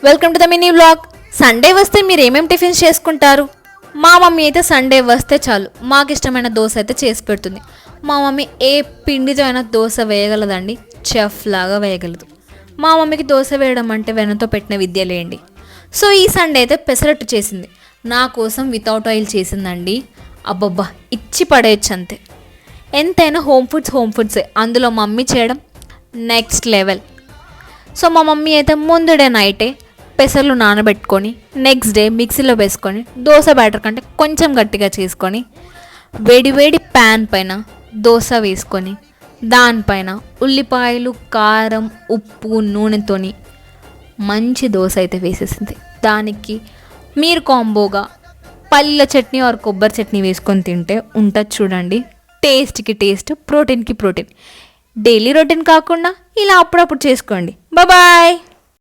Welcome to the mini vlog. Sunday వస్తే మీరు ఏమేమి టిఫిన్స్ చేసుకుంటారు? మా మమ్మీ అయితే సండే వస్తే చాలు మాకు ఇష్టమైన దోశ అయితే చేసి పెడుతుంది. మా మమ్మీ ఏ పిండితో అయినా దోశ వేయగలదండి, చెఫ్ లాగా వేయగలదు. మా మమ్మీకి దోశ వేయడం అంటే వెనతో పెట్టిన విద్య లేండి. సో ఈ సండే అయితే పెసరట్టు చేసింది, నా కోసం వితౌట్ ఆయిల్ చేసిందండి. అబ్బబ్బా ఇచ్చి పడేయచ్చు అంతే. ఎంతైనా హోమ్ ఫుడ్సే, అందులో మమ్మీ చేయడం నెక్స్ట్ లెవెల్. సో మా మమ్మీ అయితే ముందు డే నైటే పెసర్లు నానబెట్టుకొని నెక్స్ట్ డే మిక్సీలో వేసుకొని దోశ బ్యాటర్ కంటే కొంచెం గట్టిగా చేసుకొని వేడి ప్యాన్ పైన దోశ వేసుకొని దానిపైన ఉల్లిపాయలు, కారం, ఉప్పు, నూనెతోని మంచి దోశ అయితే వేసేసింది. దానికి మీరు కాంబోగా పల్లీల చట్నీ ఆర్ కొబ్బరి చట్నీ వేసుకొని తింటే ఉంటుంది చూడండి. టేస్ట్కి టేస్ట్, ప్రోటీన్కి ప్రోటీన్. డైలీ రొటీన్ కాకుండా ఇలా అప్పుడప్పుడు చేసుకోండి. బాయ్.